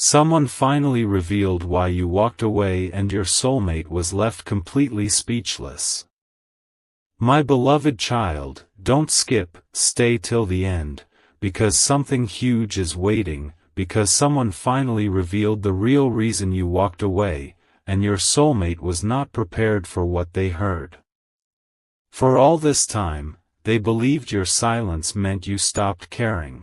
Someone finally revealed why you walked away, and your soulmate was left completely speechless. My beloved child, don't skip, stay till the end, because something huge is waiting, because someone finally revealed the real reason you walked away, and your soulmate was not prepared for what they heard. For all this time, they believed your silence meant you stopped caring.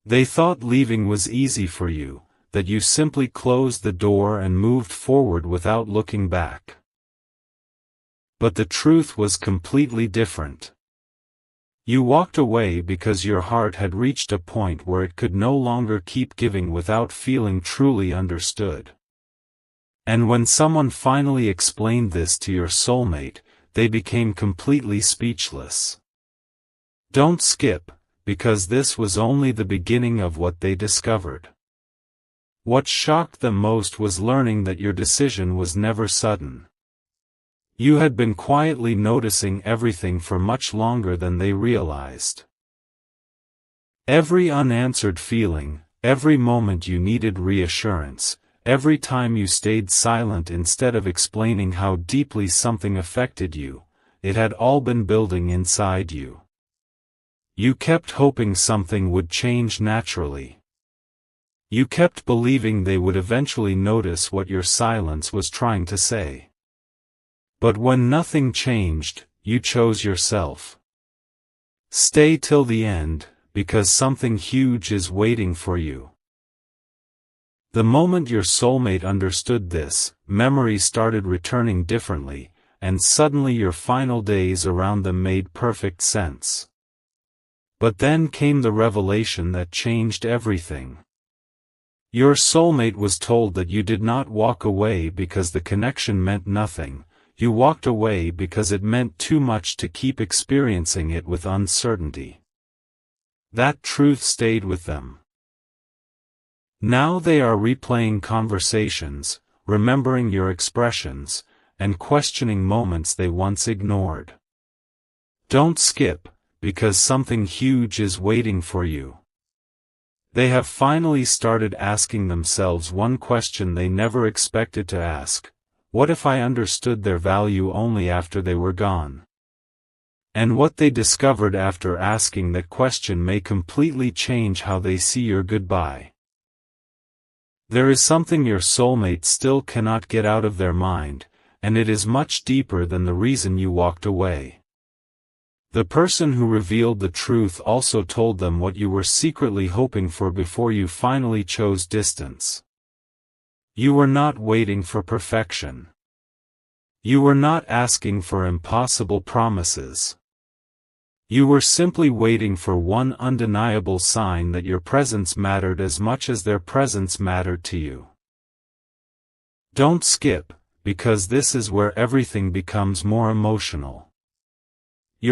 They thought leaving was easy for you, that you simply closed the door and moved forward without looking back. But the truth was completely different. You walked away because your heart had reached a point where it could no longer keep giving without feeling truly understood. And when someone finally explained this to your soulmate, they became completely speechless. Don't skip, because this was only the beginning of what they discovered. What shocked them most was learning that your decision was never sudden. You had been quietly noticing everything for much longer than they realized. Every unanswered feeling, every moment you needed reassurance, every time you stayed silent instead of explaining how deeply something affected you, it had all been building inside you. You kept hoping something would change naturally. You kept believing they would eventually notice what your silence was trying to say. But when nothing changed, you chose yourself. Stay till the end, because something huge is waiting for you. The moment your soulmate understood this, memories started returning differently, and suddenly your final days around them made perfect sense. But then came the revelation that changed everything. Your soulmate was told that you did not walk away because the connection meant nothing, you walked away because it meant too much to keep experiencing it with uncertainty. That truth stayed with them. Now they are replaying conversations, remembering your expressions, and questioning moments they once ignored. Don't skip, because something huge is waiting for you. They have finally started asking themselves one question they never expected to ask: what if I understood their value only after they were gone? And what they discovered after asking that question may completely change how they see your goodbye. There is something your soulmate still cannot get out of their mind, and it is much deeper than the reason you walked away. The person who revealed the truth also told them what you were secretly hoping for before you finally chose distance. You were not waiting for perfection. You were not asking for impossible promises. You were simply waiting for one undeniable sign that your presence mattered as much as their presence mattered to you. Don't skip, because this is where everything becomes more emotional.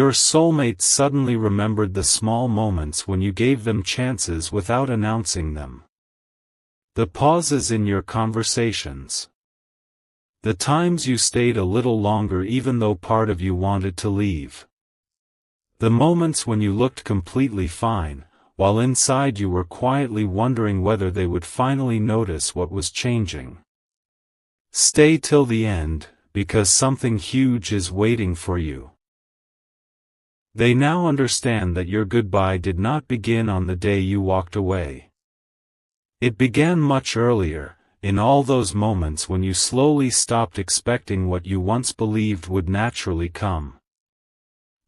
Your soulmate suddenly remembered the small moments when you gave them chances without announcing them. The pauses in your conversations. The times you stayed a little longer even though part of you wanted to leave. The moments when you looked completely fine, while inside you were quietly wondering whether they would finally notice what was changing. Stay till the end, because something huge is waiting for you. They now understand that your goodbye did not begin on the day you walked away. It began much earlier, in all those moments when you slowly stopped expecting what you once believed would naturally come.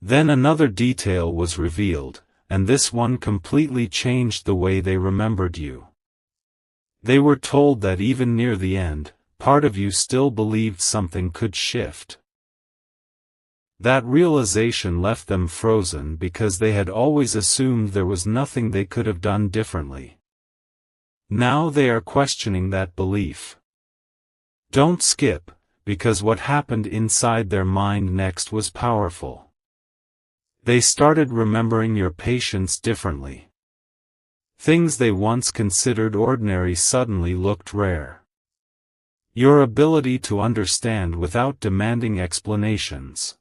Then another detail was revealed, and this one completely changed the way they remembered you. They were told that even near the end, part of you still believed something could shift. That realization left them frozen because they had always assumed there was nothing they could have done differently. Now they are questioning that belief. Don't skip, because what happened inside their mind next was powerful. They started remembering your patience differently. Things they once considered ordinary suddenly looked rare. Your ability to understand without demanding explanations.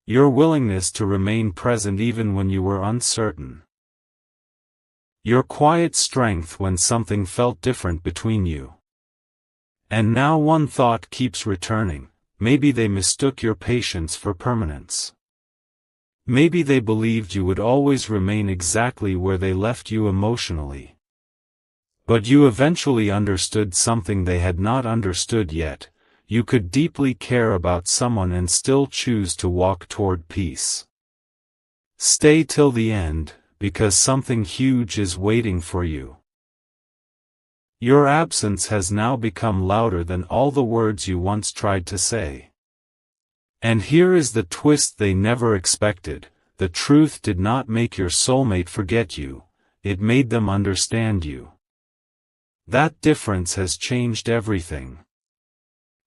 Your willingness to remain present even when you were uncertain. Your quiet strength when something felt different between you. And now one thought keeps returning: maybe they mistook your patience for permanence. Maybe they believed you would always remain exactly where they left you emotionally. But you eventually understood something they had not understood yet: you could deeply care about someone and still choose to walk toward peace. Stay till the end, because something huge is waiting for you. Your absence has now become louder than all the words you once tried to say. And here is the twist they never expected: the truth did not make your soulmate forget you, it made them understand you. That difference has changed everything.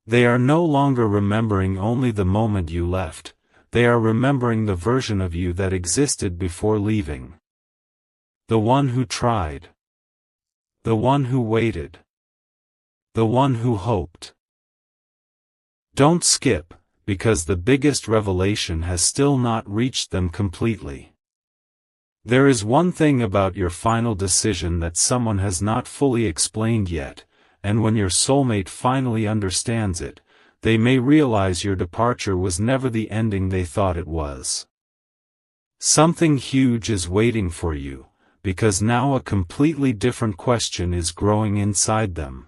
They are no longer remembering only the moment you left, they are remembering the version of you that existed before leaving. The one who tried. The one who waited. The one who hoped. Don't skip, because the biggest revelation has still not reached them completely. There is one thing about your final decision that someone has not fully explained yet, and when your soulmate finally understands it, they may realize your departure was never the ending they thought it was. Something huge is waiting for you, because now a completely different question is growing inside them.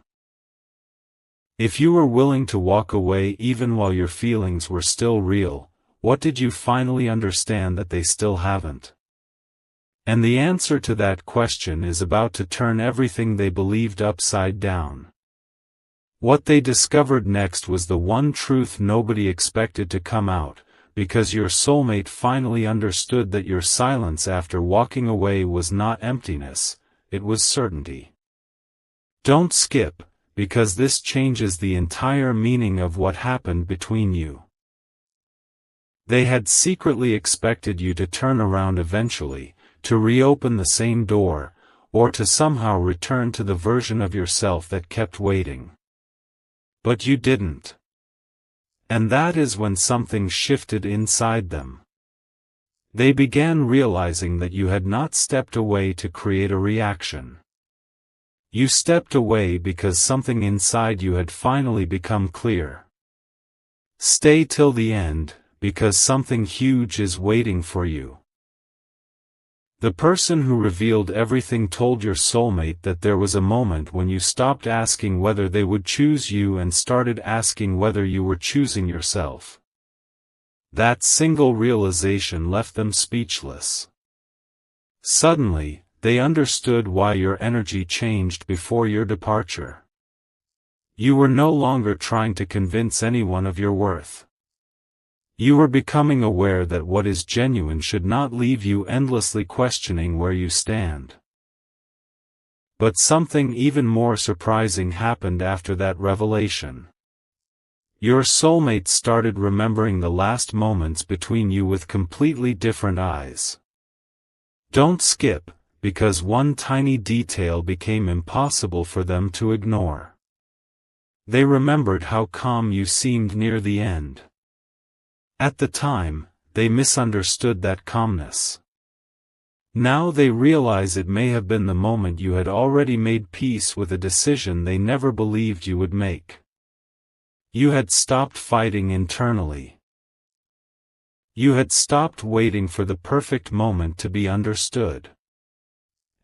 If you were willing to walk away even while your feelings were still real, what did you finally understand that they still haven't? And the answer to that question is about to turn everything they believed upside down. What they discovered next was the one truth nobody expected to come out, because your soulmate finally understood that your silence after walking away was not emptiness, it was certainty. Don't skip, because this changes the entire meaning of what happened between you. They had secretly expected you to turn around eventually, to reopen the same door, or to somehow return to the version of yourself that kept waiting. But you didn't. And that is when something shifted inside them. They began realizing that you had not stepped away to create a reaction. You stepped away because something inside you had finally become clear. Stay till the end, because something huge is waiting for you. The person who revealed everything told your soulmate that there was a moment when you stopped asking whether they would choose you and started asking whether you were choosing yourself. That single realization left them speechless. Suddenly, they understood why your energy changed before your departure. You were no longer trying to convince anyone of your worth. You were becoming aware that what is genuine should not leave you endlessly questioning where you stand. But something even more surprising happened after that revelation. Your soulmate started remembering the last moments between you with completely different eyes. Don't skip, because one tiny detail became impossible for them to ignore. They remembered how calm you seemed near the end. At the time, they misunderstood that calmness. Now they realize it may have been the moment you had already made peace with a decision they never believed you would make. You had stopped fighting internally. You had stopped waiting for the perfect moment to be understood.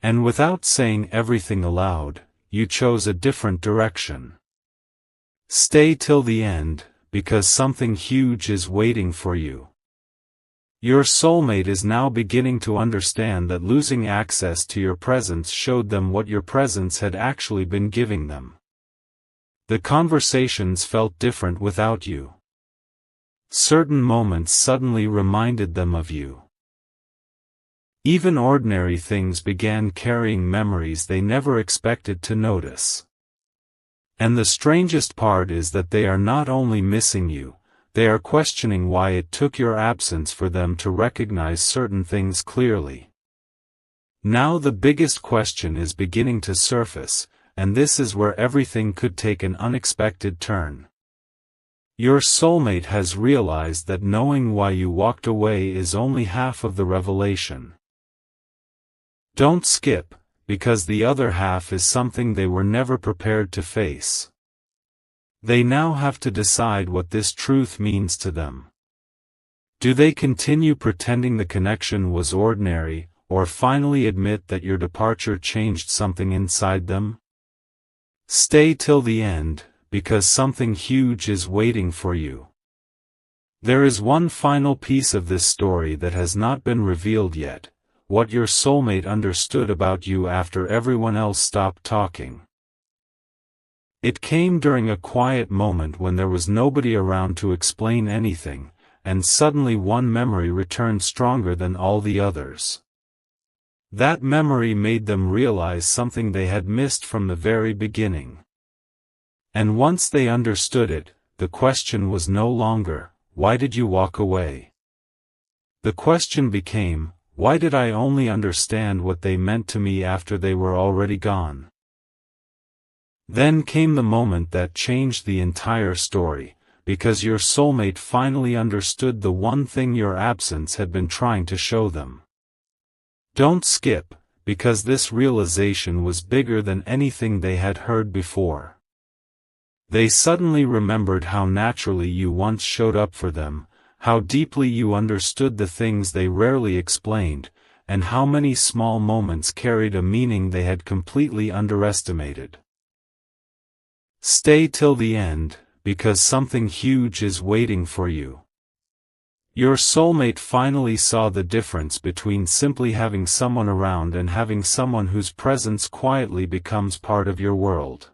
And without saying everything aloud, you chose a different direction. Stay till the end, because something huge is waiting for you. Your soulmate is now beginning to understand that losing access to your presence showed them what your presence had actually been giving them. The conversations felt different without you. Certain moments suddenly reminded them of you. Even ordinary things began carrying memories they never expected to notice. And the strangest part is that they are not only missing you, they are questioning why it took your absence for them to recognize certain things clearly. Now the biggest question is beginning to surface, and this is where everything could take an unexpected turn. Your soulmate has realized that knowing why you walked away is only half of the revelation. Don't skip, because the other half is something they were never prepared to face. They now have to decide what this truth means to them. Do they continue pretending the connection was ordinary, or finally admit that your departure changed something inside them? Stay till the end, because something huge is waiting for you. There is one final piece of this story that has not been revealed yet: what your soulmate understood about you after everyone else stopped talking. It came during a quiet moment when there was nobody around to explain anything, and suddenly one memory returned stronger than all the others. That memory made them realize something they had missed from the very beginning. And once they understood it, the question was no longer, "Why did you walk away?" The question became, "Why did I only understand what they meant to me after they were already gone?" Then came the moment that changed the entire story, because your soulmate finally understood the one thing your absence had been trying to show them. Don't skip, because this realization was bigger than anything they had heard before. They suddenly remembered how naturally you once showed up for them, how deeply you understood the things they rarely explained, and how many small moments carried a meaning they had completely underestimated. Stay till the end, because something huge is waiting for you. Your soulmate finally saw the difference between simply having someone around and having someone whose presence quietly becomes part of your world.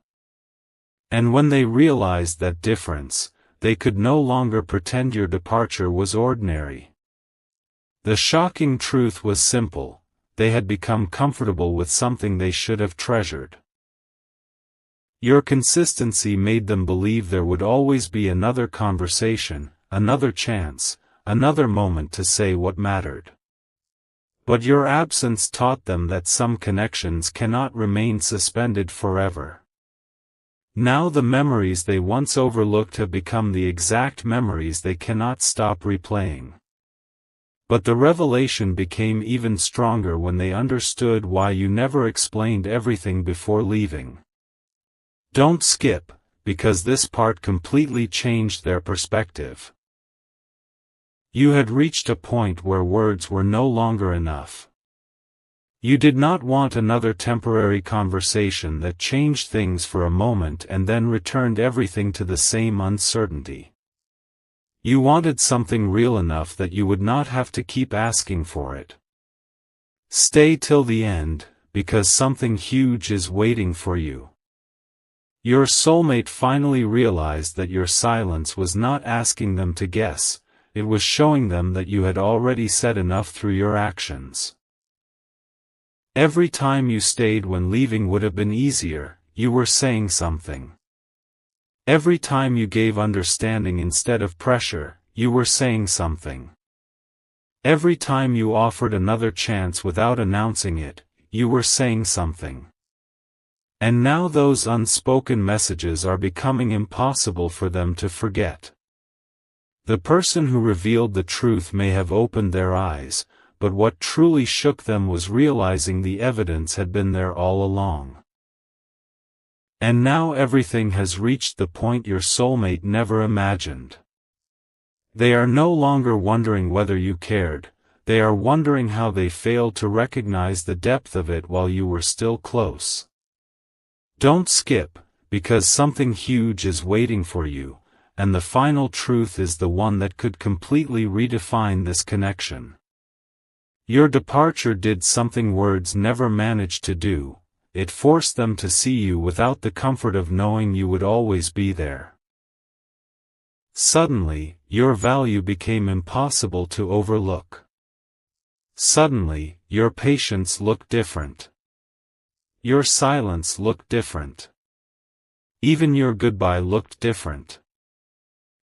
And when they realized that difference, they could no longer pretend your departure was ordinary. The shocking truth was simple: they had become comfortable with something they should have treasured. Your consistency made them believe there would always be another conversation, another chance, another moment to say what mattered. But your absence taught them that some connections cannot remain suspended forever. Now the memories they once overlooked have become the exact memories they cannot stop replaying. But the revelation became even stronger when they understood why you never explained everything before leaving. Don't skip, because this part completely changed their perspective. You had reached a point where words were no longer enough. You did not want another temporary conversation that changed things for a moment and then returned everything to the same uncertainty. You wanted something real enough that you would not have to keep asking for it. Stay till the end, because something huge is waiting for you. Your soulmate finally realized that your silence was not asking them to guess, it was showing them that you had already said enough through your actions. Every time you stayed when leaving would have been easier, you were saying something. Every time you gave understanding instead of pressure, you were saying something. Every time you offered another chance without announcing it, you were saying something. And now those unspoken messages are becoming impossible for them to forget. The person who revealed the truth may have opened their eyes, but what truly shook them was realizing the evidence had been there all along. And now everything has reached the point your soulmate never imagined. They are no longer wondering whether you cared, they are wondering how they failed to recognize the depth of it while you were still close. Don't skip, because something huge is waiting for you, and the final truth is the one that could completely redefine this connection. Your departure did something words never managed to do: it forced them to see you without the comfort of knowing you would always be there. Suddenly, your value became impossible to overlook. Suddenly, your patience looked different. Your silence looked different. Even your goodbye looked different.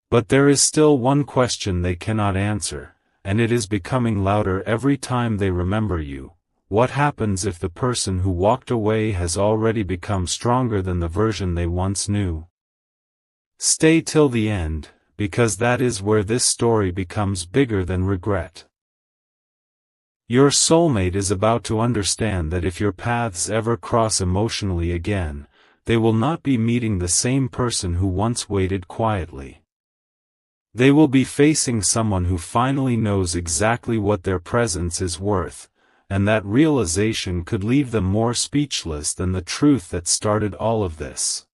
But there is still one question they cannot answer, and it is becoming louder every time they remember you. What happens if the person who walked away has already become stronger than the version they once knew? Stay till the end, because that is where this story becomes bigger than regret. Your soulmate is about to understand that if your paths ever cross emotionally again, they will not be meeting the same person who once waited quietly. They will be facing someone who finally knows exactly what their presence is worth, and that realization could leave them more speechless than the truth that started all of this.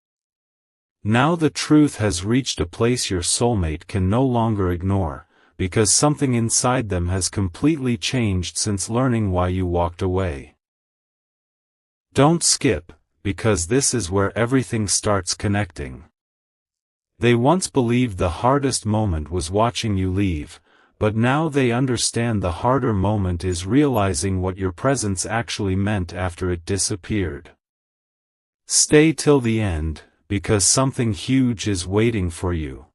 Now the truth has reached a place your soulmate can no longer ignore, because something inside them has completely changed since learning why you walked away. Don't skip, because this is where everything starts connecting. They once believed the hardest moment was watching you leave, but now they understand the harder moment is realizing what your presence actually meant after it disappeared. Stay till the end, because something huge is waiting for you.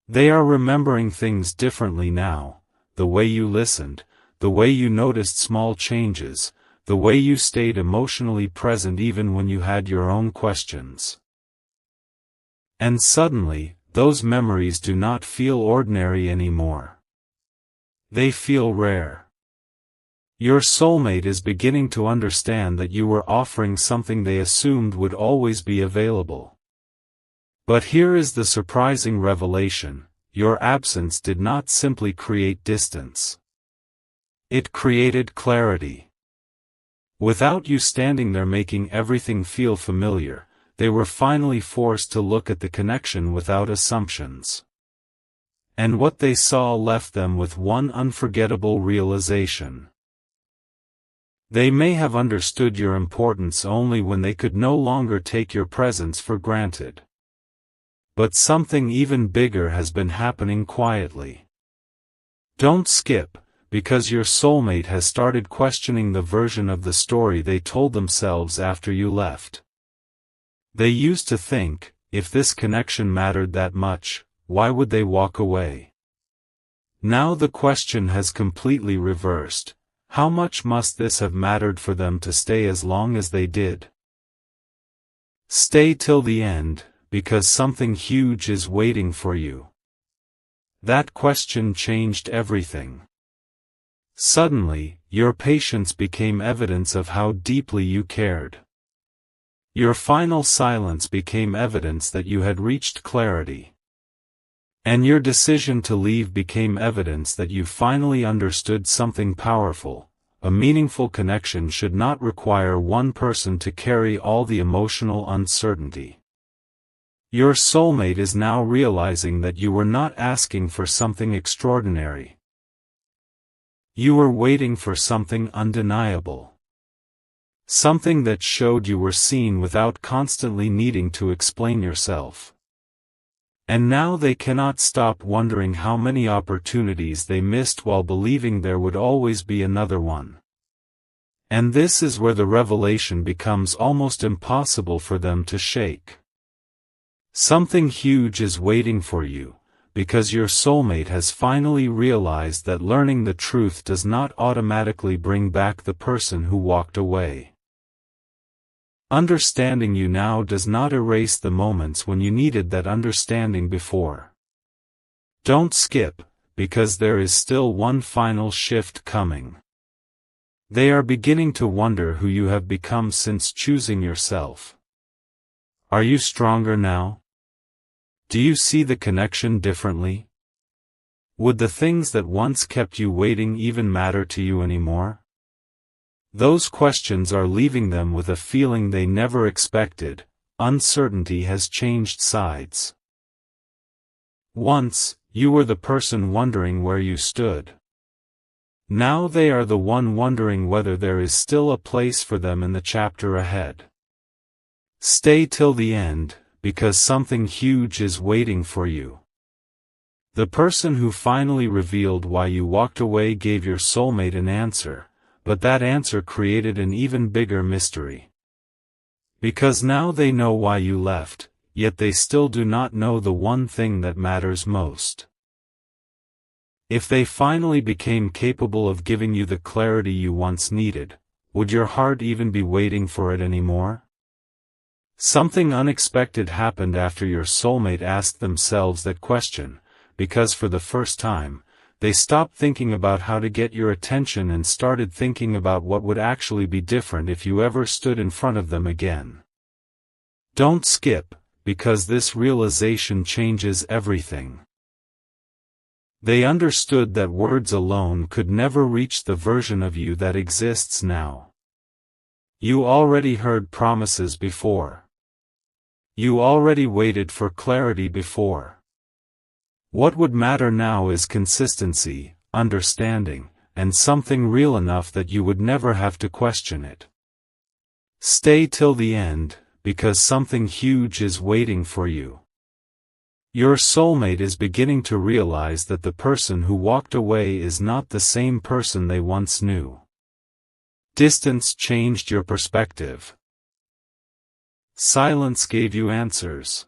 They are remembering things differently now, the way you listened, the way you noticed small changes, the way you stayed emotionally present even when you had your own questions. And suddenly, those memories do not feel ordinary anymore. They feel rare. Your soulmate is beginning to understand that you were offering something they assumed would always be available. But here is the surprising revelation: your absence did not simply create distance. It created clarity. Without you standing there making everything feel familiar, they were finally forced to look at the connection without assumptions. And what they saw left them with one unforgettable realization. They may have understood your importance only when they could no longer take your presence for granted. But something even bigger has been happening quietly. Don't skip, because your soulmate has started questioning the version of the story they told themselves after you left. They used to think, if this connection mattered that much, why would they walk away? Now the question has completely reversed: how much must this have mattered for them to stay as long as they did? Stay till the end, because something huge is waiting for you. That question changed everything. Suddenly, your patience became evidence of how deeply you cared. Your final silence became evidence that you had reached clarity. And your decision to leave became evidence that you finally understood something powerful: a meaningful connection should not require one person to carry all the emotional uncertainty. Your soulmate is now realizing that you were not asking for something extraordinary. You were waiting for something undeniable. Something that showed you were seen without constantly needing to explain yourself. And now they cannot stop wondering how many opportunities they missed while believing there would always be another one. And this is where the revelation becomes almost impossible for them to shake. Something huge is waiting for you, because your soulmate has finally realized that learning the truth does not automatically bring back the person who walked away. Understanding you now does not erase the moments when you needed that understanding before. Don't skip, because there is still one final shift coming. They are beginning to wonder who you have become since choosing yourself. Are you stronger now? Do you see the connection differently? Would the things that once kept you waiting even matter to you anymore? Those questions are leaving them with a feeling they never expected: uncertainty has changed sides. Once, you were the person wondering where you stood. Now they are the one wondering whether there is still a place for them in the chapter ahead. Stay till the end, because something huge is waiting for you. The person who finally revealed why you walked away gave your soulmate an answer, but that answer created an even bigger mystery. Because now they know why you left, yet they still do not know the one thing that matters most. If they finally became capable of giving you the clarity you once needed, would your heart even be waiting for it anymore? Something unexpected happened after your soulmate asked themselves that question, because for the first time, They stopped thinking about how to get your attention and started thinking about what would actually be different if you ever stood in front of them again. Don't skip, because this realization changes everything. They understood that words alone could never reach the version of you that exists now. You already heard promises before. You already waited for clarity before. What would matter now is consistency, understanding, and something real enough that you would never have to question it. Stay till the end, because something huge is waiting for you. Your soulmate is beginning to realize that the person who walked away is not the same person they once knew. Distance changed your perspective. Silence gave you answers.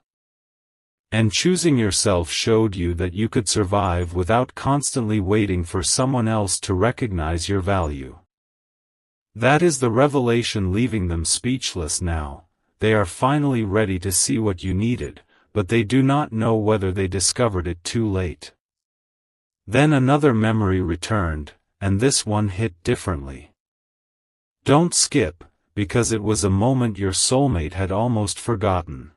And choosing yourself showed you that you could survive without constantly waiting for someone else to recognize your value. That is the revelation leaving them speechless now. They are finally ready to see what you needed, but they do not know whether they discovered it too late. Then another memory returned, and this one hit differently. Don't skip, because it was a moment your soulmate had almost forgotten.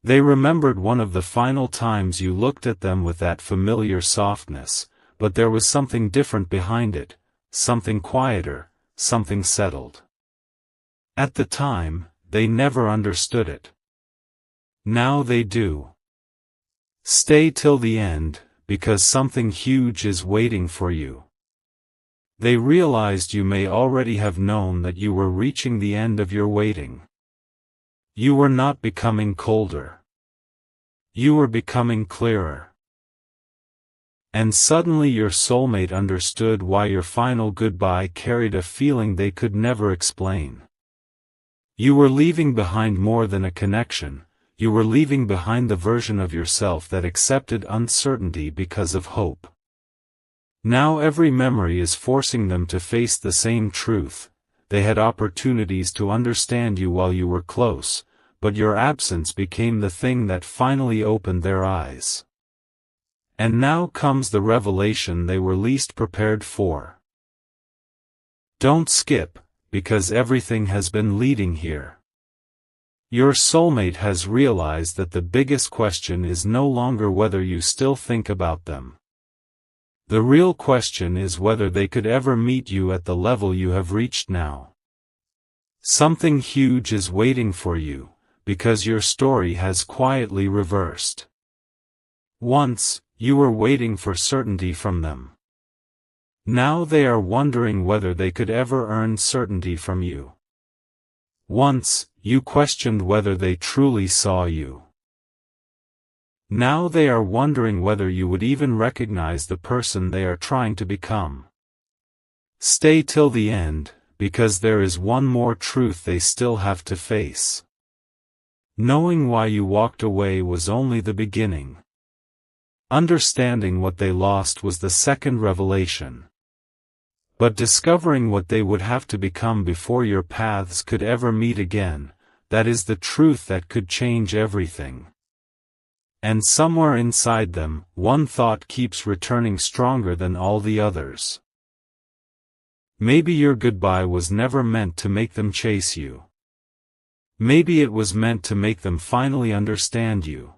They remembered one of the final times you looked at them with that familiar softness, but there was something different behind it, something quieter, something settled. At the time, they never understood it. Now they do. Stay till the end, because something huge is waiting for you. They realized you may already have known that you were reaching the end of your waiting. You were not becoming colder. You were becoming clearer. And suddenly your soulmate understood why your final goodbye carried a feeling they could never explain. You were leaving behind more than a connection. You were leaving behind the version of yourself that accepted uncertainty because of hope. Now every memory is forcing them to face the same truth. They had opportunities to understand you while you were close, but your absence became the thing that finally opened their eyes. And now comes the revelation they were least prepared for. Don't skip, because everything has been leading here. Your soulmate has realized that the biggest question is no longer whether you still think about them. The real question is whether they could ever meet you at the level you have reached now. Something huge is waiting for you, because your story has quietly reversed. Once, you were waiting for certainty from them. Now they are wondering whether they could ever earn certainty from you. Once, you questioned whether they truly saw you. Now they are wondering whether you would even recognize the person they are trying to become. Stay till the end, because there is one more truth they still have to face. Knowing why you walked away was only the beginning. Understanding what they lost was the second revelation. But discovering what they would have to become before your paths could ever meet again, that is the truth that could change everything. And somewhere inside them, one thought keeps returning stronger than all the others. Maybe your goodbye was never meant to make them chase you. Maybe it was meant to make them finally understand you.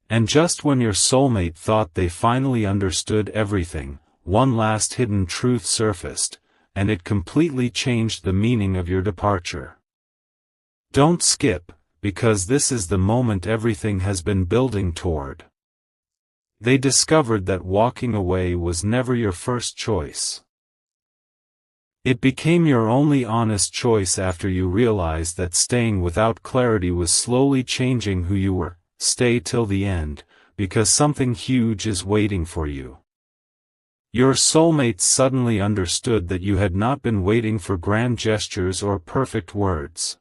And just when your soulmate thought they finally understood everything, one last hidden truth surfaced, and it completely changed the meaning of your departure. Don't skip, because this is the moment everything has been building toward. They discovered that walking away was never your first choice. It became your only honest choice after you realized that staying without clarity was slowly changing who you were. Stay till the end, because something huge is waiting for you. Your soulmate suddenly understood that you had not been waiting for grand gestures or perfect words.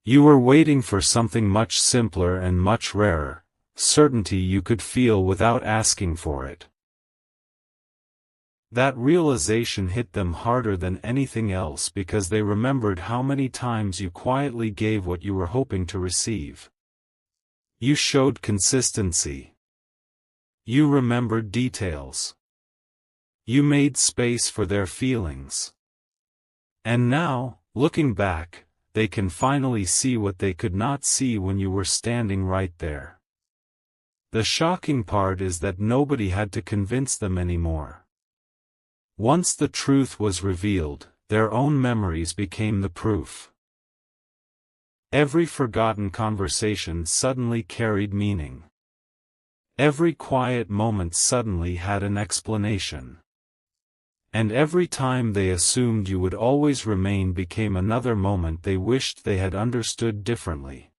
You were waiting for something much simpler and much rarer, certainty you could feel without asking for it. That realization hit them harder than anything else because they remembered how many times you quietly gave what you were hoping to receive. You showed consistency. You remembered details. You made space for their feelings. And now, looking back, they can finally see what they could not see when you were standing right there. The shocking part is that nobody had to convince them anymore. Once the truth was revealed, their own memories became the proof. Every forgotten conversation suddenly carried meaning. Every quiet moment suddenly had an explanation. And every time they assumed you would always remain became another moment they wished they had understood differently.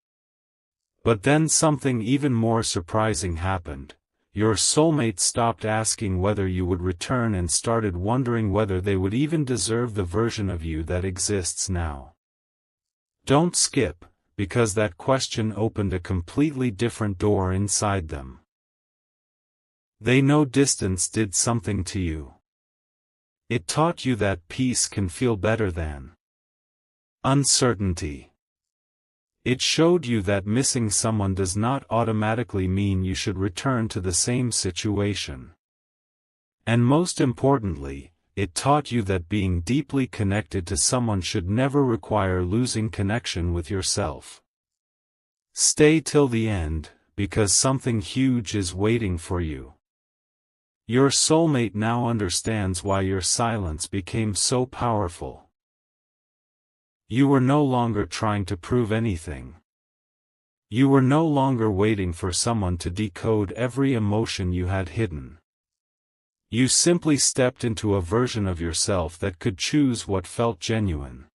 But then something even more surprising happened. Your soulmate stopped asking whether you would return and started wondering whether they would even deserve the version of you that exists now. Don't skip, because that question opened a completely different door inside them. They know distance did something to you. It taught you that peace can feel better than uncertainty. It showed you that missing someone does not automatically mean you should return to the same situation. And most importantly, it taught you that being deeply connected to someone should never require losing connection with yourself. Stay till the end, because something huge is waiting for you. Your soulmate now understands why your silence became so powerful. You were no longer trying to prove anything. You were no longer waiting for someone to decode every emotion you had hidden. You simply stepped into a version of yourself that could choose what felt genuine.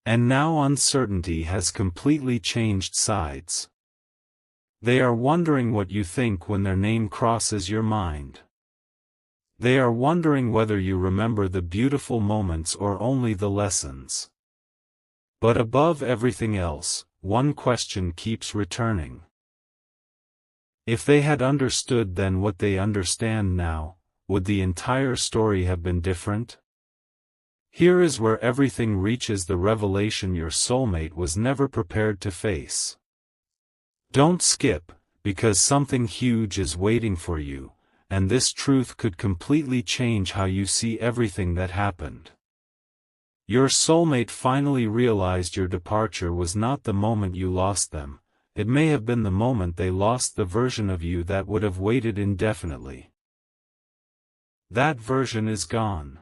And now uncertainty has completely changed sides. They are wondering what you think when their name crosses your mind. They are wondering whether you remember the beautiful moments or only the lessons. But above everything else, one question keeps returning. If they had understood then what they understand now, would the entire story have been different? Here is where everything reaches the revelation your soulmate was never prepared to face. Don't skip, because something huge is waiting for you, and this truth could completely change how you see everything that happened. Your soulmate finally realized your departure was not the moment you lost them, it may have been the moment they lost the version of you that would have waited indefinitely. That version is gone.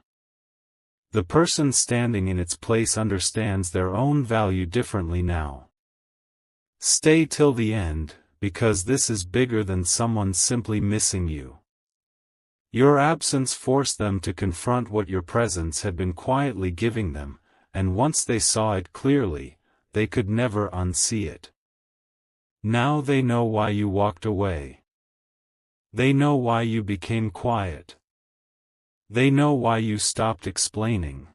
The person standing in its place understands their own value differently now. Stay till the end, because this is bigger than someone simply missing you. Your absence forced them to confront what your presence had been quietly giving them, and once they saw it clearly, they could never unsee it. Now they know why you walked away. They know why you became quiet. They know why you stopped explaining.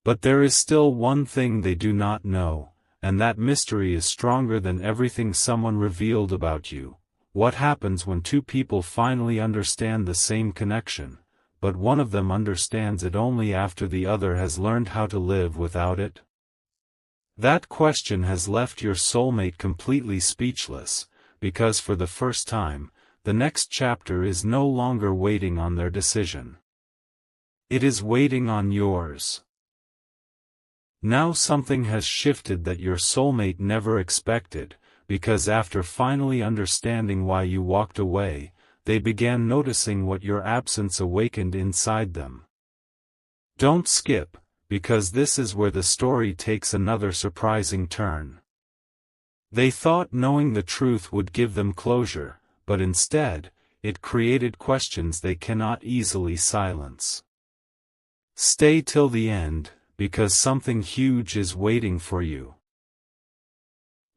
But there is still one thing they do not know, and that mystery is stronger than everything someone revealed about you. What happens when two people finally understand the same connection, but one of them understands it only after the other has learned how to live without it? That question has left your soulmate completely speechless, because for the first time, the next chapter is no longer waiting on their decision. It is waiting on yours. Now something has shifted that your soulmate never expected, because after finally understanding why you walked away, they began noticing what your absence awakened inside them. Don't skip, because this is where the story takes another surprising turn. They thought knowing the truth would give them closure, but instead, it created questions they cannot easily silence. Stay till the end, because something huge is waiting for you.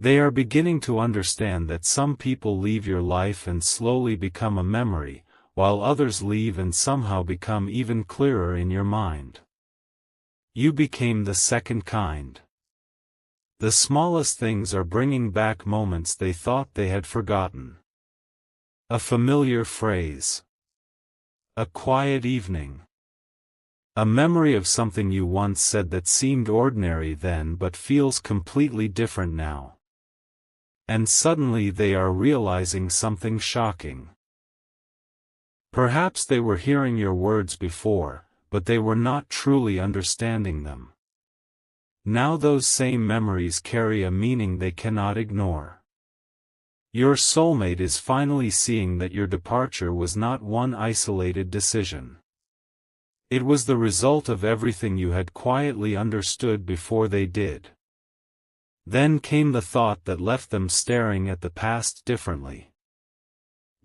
They are beginning to understand that some people leave your life and slowly become a memory, while others leave and somehow become even clearer in your mind. You became the second kind. The smallest things are bringing back moments they thought they had forgotten. A familiar phrase. A quiet evening. A memory of something you once said that seemed ordinary then but feels completely different now. and suddenly they are realizing something shocking. Perhaps they were hearing your words before, but they were not truly understanding them. Now those same memories carry a meaning they cannot ignore. Your soulmate is finally seeing that your departure was not one isolated decision. It was the result of everything you had quietly understood before they did. Then came the thought that left them staring at the past differently.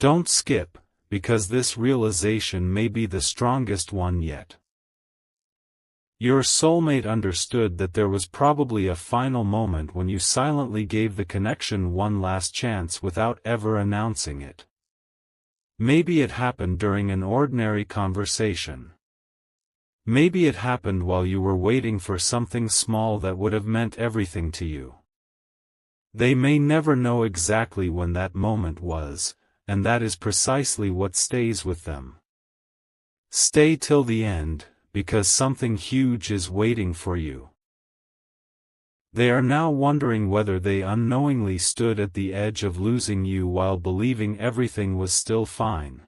Don't skip, because this realization may be the strongest one yet. Your soulmate understood that there was probably a final moment when you silently gave the connection one last chance without ever announcing it. Maybe it happened during an ordinary conversation. Maybe it happened while you were waiting for something small that would have meant everything to you. They may never know exactly when that moment was, and that is precisely what stays with them. Stay till the end, because something huge is waiting for you. They are now wondering whether they unknowingly stood at the edge of losing you while believing everything was still fine.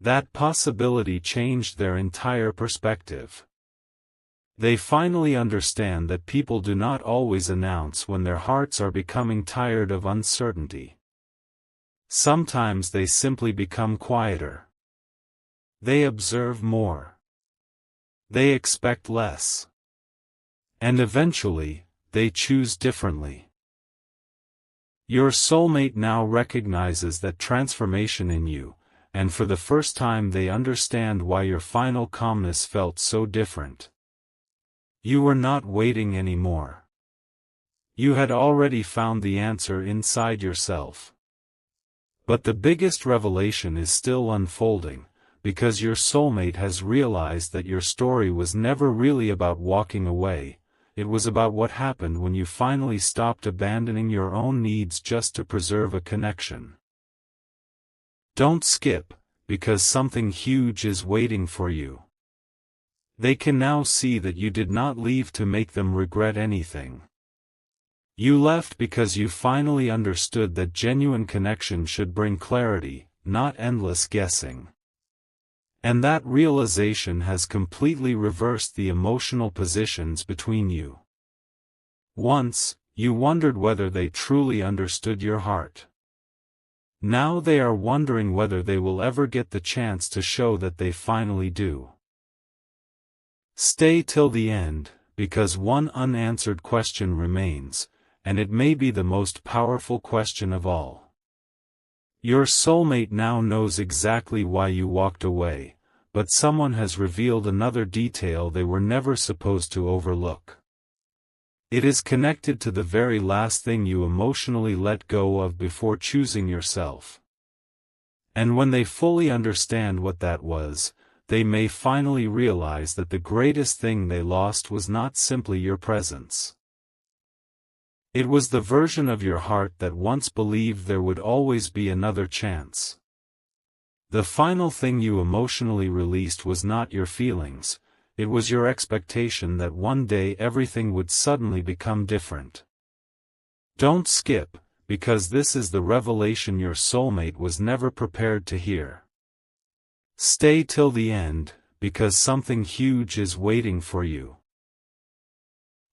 That possibility changed their entire perspective. They finally understand that people do not always announce when their hearts are becoming tired of uncertainty. Sometimes they simply become quieter. They observe more. They expect less. And eventually, they choose differently. Your soulmate now recognizes that transformation in you, and for the first time they understand why your final calmness felt so different. You were not waiting anymore. You had already found the answer inside yourself. But the biggest revelation is still unfolding, because your soulmate has realized that your story was never really about walking away, it was about what happened when you finally stopped abandoning your own needs just to preserve a connection. Don't skip, because something huge is waiting for you. They can now see that you did not leave to make them regret anything. You left because you finally understood that genuine connection should bring clarity, not endless guessing. And that realization has completely reversed the emotional positions between you. Once, you wondered whether they truly understood your heart. Now they are wondering whether they will ever get the chance to show that they finally do. Stay till the end, because one unanswered question remains, and it may be the most powerful question of all. Your soulmate now knows exactly why you walked away, but someone has revealed another detail they were never supposed to overlook. It is connected to the very last thing you emotionally let go of before choosing yourself. And when they fully understand what that was, they may finally realize that the greatest thing they lost was not simply your presence. It was the version of your heart that once believed there would always be another chance. The final thing you emotionally released was not your feelings, it was your expectation that one day everything would suddenly become different. Don't skip, because this is the revelation your soulmate was never prepared to hear. Stay till the end, because something huge is waiting for you.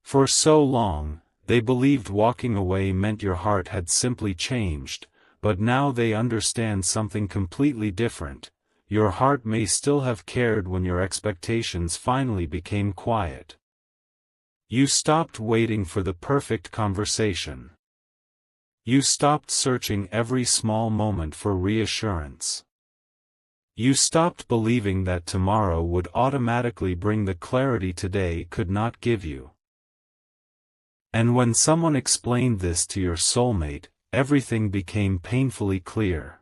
For so long, they believed walking away meant your heart had simply changed, but now they understand something completely different. Your heart may still have cared when your expectations finally became quiet. You stopped waiting for the perfect conversation. You stopped searching every small moment for reassurance. You stopped believing that tomorrow would automatically bring the clarity today could not give you. And when someone explained this to your soulmate, everything became painfully clear.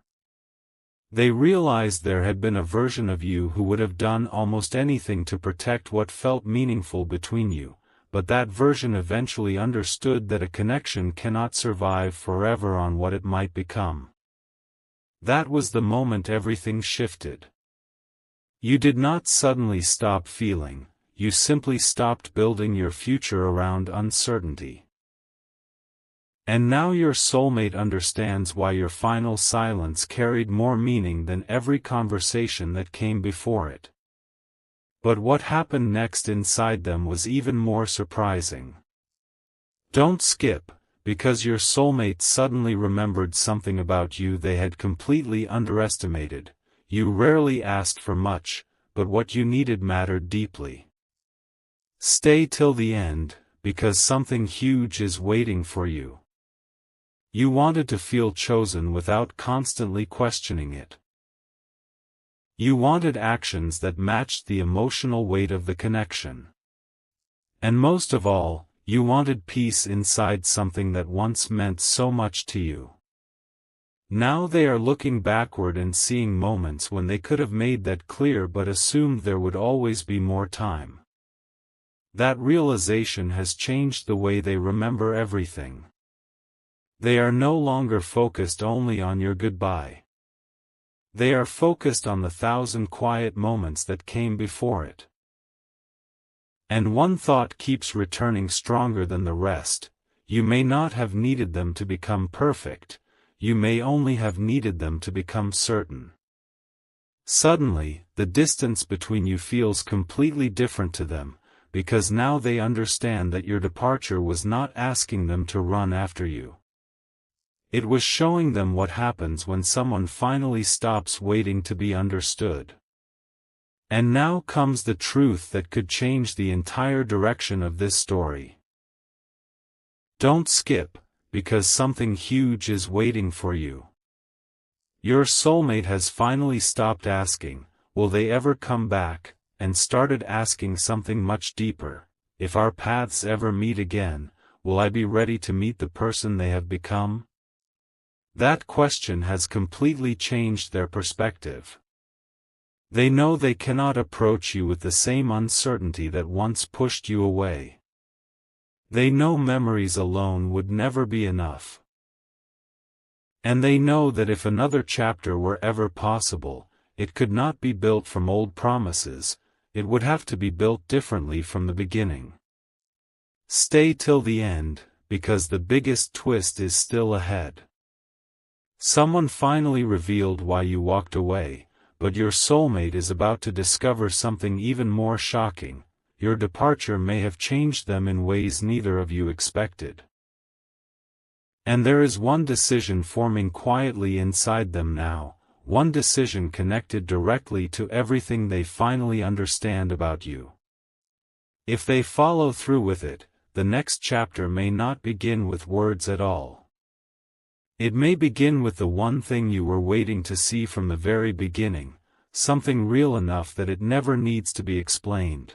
They realized there had been a version of you who would have done almost anything to protect what felt meaningful between you, but that version eventually understood that a connection cannot survive forever on what it might become. That was the moment everything shifted. You did not suddenly stop feeling, you simply stopped building your future around uncertainty. And now your soulmate understands why your final silence carried more meaning than every conversation that came before it. But what happened next inside them was even more surprising. Don't skip, because your soulmate suddenly remembered something about you they had completely underestimated. You rarely asked for much, but what you needed mattered deeply. Stay till the end, because something huge is waiting for you. You wanted to feel chosen without constantly questioning it. You wanted actions that matched the emotional weight of the connection. And most of all, you wanted peace inside something that once meant so much to you. Now they are looking backward and seeing moments when they could have made that clear but assumed there would always be more time. That realization has changed the way they remember everything. They are no longer focused only on your goodbye. They are focused on the 1,000 quiet moments that came before it. And one thought keeps returning stronger than the rest: you may not have needed them to become perfect, you may only have needed them to become certain. Suddenly, the distance between you feels completely different to them, because now they understand that your departure was not asking them to run after you. It was showing them what happens when someone finally stops waiting to be understood. And now comes the truth that could change the entire direction of this story. Don't skip, because something huge is waiting for you. Your soulmate has finally stopped asking, "Will they ever come back?" and started asking something much deeper: "If our paths ever meet again, will I be ready to meet the person they have become?" That question has completely changed their perspective. They know they cannot approach you with the same uncertainty that once pushed you away. They know memories alone would never be enough. And they know that if another chapter were ever possible, it could not be built from old promises, it would have to be built differently from the beginning. Stay till the end, because the biggest twist is still ahead. Someone finally revealed why you walked away, but your soulmate is about to discover something even more shocking: your departure may have changed them in ways neither of you expected. And there is one decision forming quietly inside them now, one decision connected directly to everything they finally understand about you. If they follow through with it, the next chapter may not begin with words at all. It may begin with the one thing you were waiting to see from the very beginning, something real enough that it never needs to be explained.